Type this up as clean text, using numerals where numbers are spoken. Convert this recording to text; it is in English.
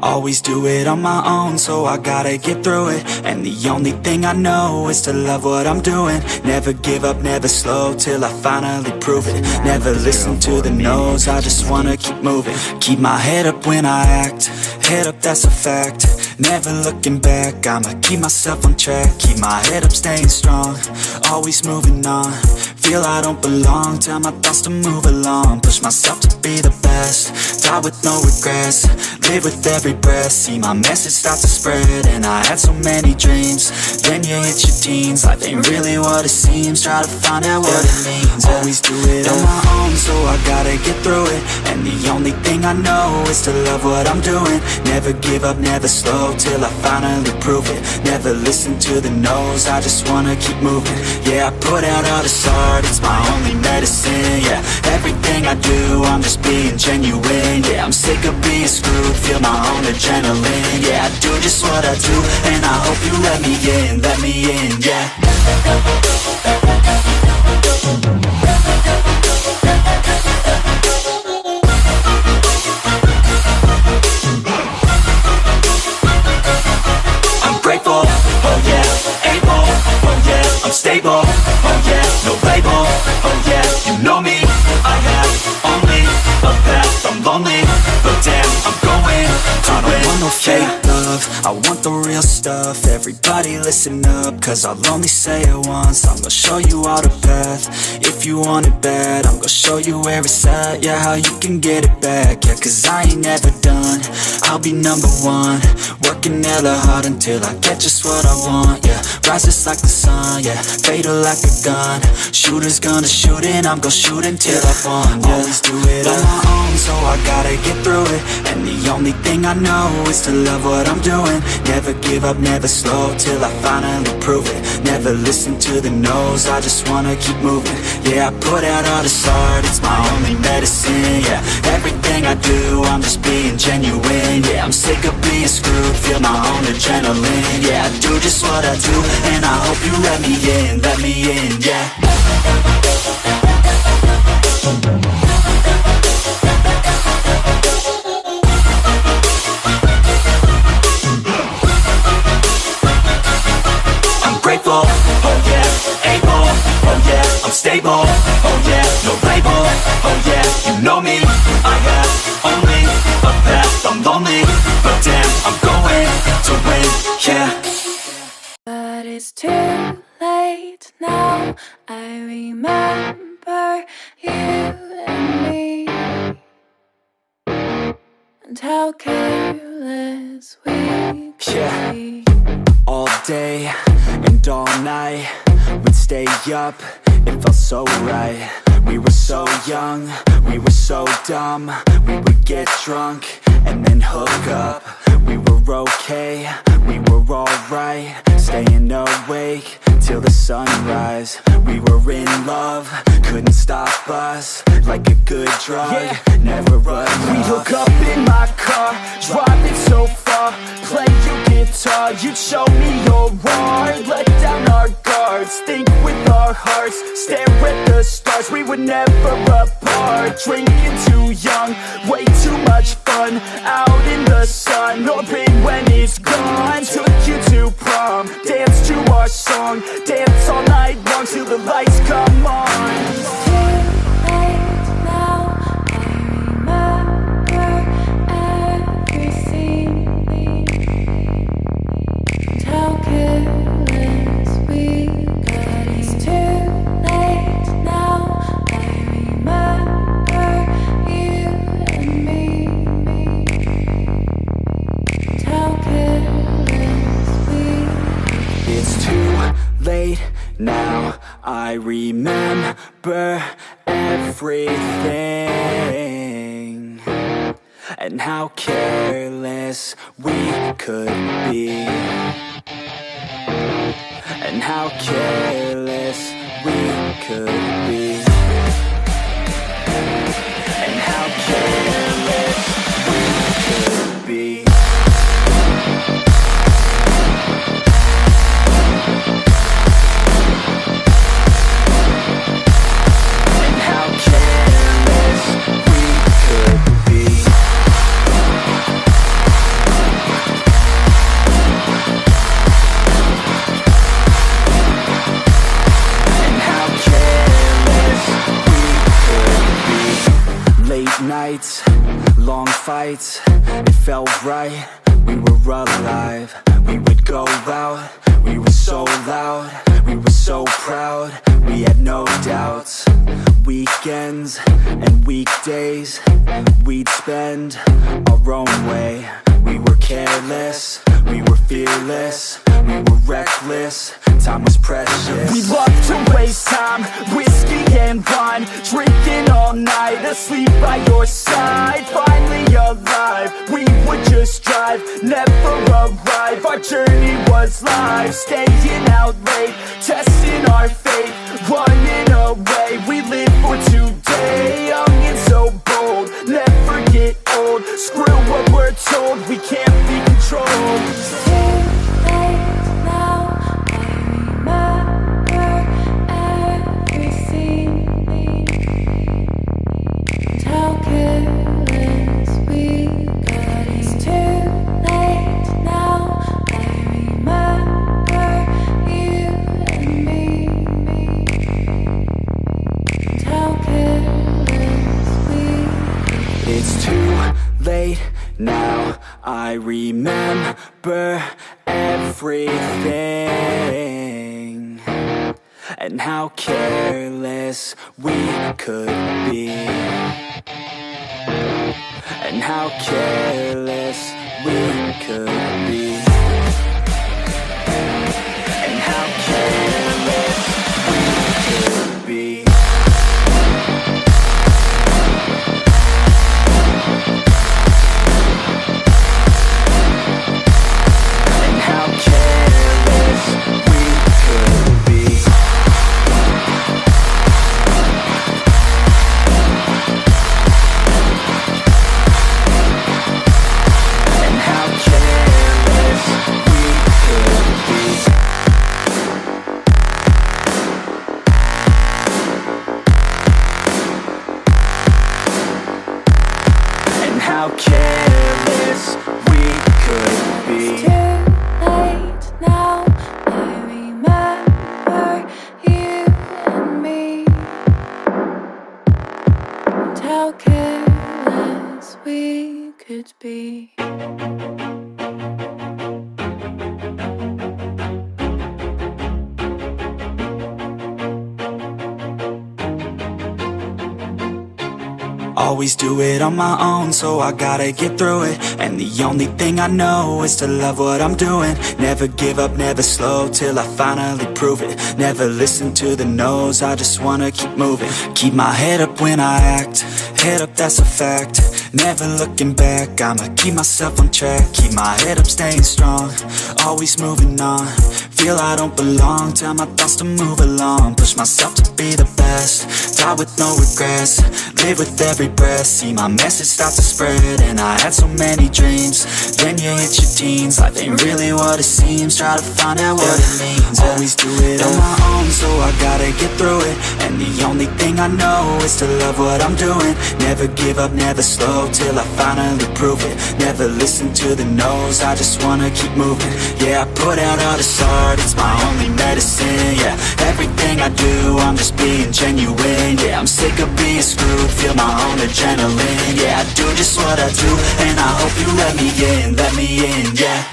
Always do it on my own, so I gotta get through it. And the only thing I know is to love what I'm doing. Never give up, never slow, till I finally prove it. Never listen to the no's, I just wanna keep moving. Keep my head up when I act, head up, that's a fact. Never looking back, I'ma keep myself on track. Keep my head up, staying strong, always moving on. Feel I don't belong, tell my thoughts to move along. Push myself to be the best, die with no regrets. Live with every breath, see my message start to spread. And I had so many dreams, then you hit your teens. Life ain't really what it seems, try to find out what it means. Always do it on my own, so I gotta get through it. And the only thing I know is to love what I'm doing. Never give up, never slow, till I finally prove it. Never listen to the no's, I just wanna keep moving. Yeah, I put out all this art, it's my only medicine. Yeah, everything I do, I'm just being genuine. Yeah, I'm sick of being screwed, feel my own adrenaline. Yeah, I do just what I do, and I hope you let me in, yeah. I'm grateful, oh yeah, able, oh yeah, I'm stable, oh yeah, no label, oh yeah, you know me, I have only a path, I'm lonely, but damn, I'm going to win. I don't want no fake love, I want the real stuff. Everybody listen up, cause I'll only say it once. I'm gonna show you all the path, if you want it bad. I'm gonna show you where it's at, yeah, how you can get it back. Yeah, cause I ain't never done, I'll be number one. Working hella hard until I get just what I want, yeah. Rises like the sun, yeah, fatal like a gun. Shooter's gonna shoot and I'm gonna shoot until I won, yeah. Always do it on my own, so I gotta get through it. And the only thing I know is to love what I'm doing. Never give up, never slow, till I finally prove it. Never listen to the no's, I just wanna keep moving. Yeah, I put out all this art, it's my only medicine. Yeah, everything I do, I'm just being genuine. Yeah, I'm sick of being screwed, feel my own adrenaline. Yeah, I do just what I do, and I hope you let me in, yeah. Grateful, oh yeah, able, oh yeah, I'm stable, oh yeah, no label, oh yeah, you know me, I have only a path, I'm lonely, but damn, I'm going to win, yeah. But it's too late now, I remember you and me, and how careless we could be. All day and all night, we'd stay up, it felt so right. We were so young, we were so dumb. We would get drunk and then hook up. We were okay, we were alright, staying awake till the sunrise. We were in love, couldn't stop us, like a good drug, yeah. Never run off. We hook up in my car, driving so far, play your guitar, you'd show me your art. Let down our guards, think with our hearts, stare at the stars, we were never apart. Drinking too young, way too much fun, out in the sun, no pain when it's gone. Took you to prom, dance to our song, dance all night long till the lights come on. Now I remember everything, and how careless we could be, and how careless we could be, and how careless we could be. fights, it felt right. We were alive, we would go out. We were so loud, we were so proud. We had no doubts. Weekends and weekdays we'd spend our own way. We were careless, we were fearless, we were reckless. Time was precious. We loved to waste time, whiskey and wine, drinking all night, asleep by your side. Finally alive, we would just drive, never arrive. Our journey was live, staying out late, testing our fate, running away. We live for today, young and so bold, never get old. Screw what we're told, we can't be controlled. It's too late now, I remember everything. And how careless we got. It's too late now, I remember you and me. And how careless we got. It's too late now, I remember everything. And how careless we could be. And how careless we could be. And how careless we could be. How careless we could be. It's too late now, I remember you and me. And how careless we could be. Always do it on my own, so I gotta get through it. And the only thing I know is to love what I'm doing. Never give up, never slow, till I finally prove it. Never listen to the no's, I just wanna keep moving. Keep my head up when I act, head up, that's a fact. Never looking back, I'ma keep myself on track. Keep my head up, staying strong, always moving on. Feel I don't belong, tell my thoughts to move along. Push myself to be the best, die with no regrets. Live with every breath, see my message start to spread. And I had so many dreams, then you hit your teens. Life ain't really what it seems, try to find out what it means. Always do it on my own, so I gotta get through it. And the only thing I know is to love what I'm doing. Never give up, never slow, till I finally prove it. Never listen to the no's, I just wanna keep moving. Yeah, I put out all this art, it's my only medicine. Yeah, everything I do, I'm just being genuine. Yeah, I'm sick of being screwed, feel my own adrenaline. Yeah, I do just what I do, and I hope you let me in, yeah.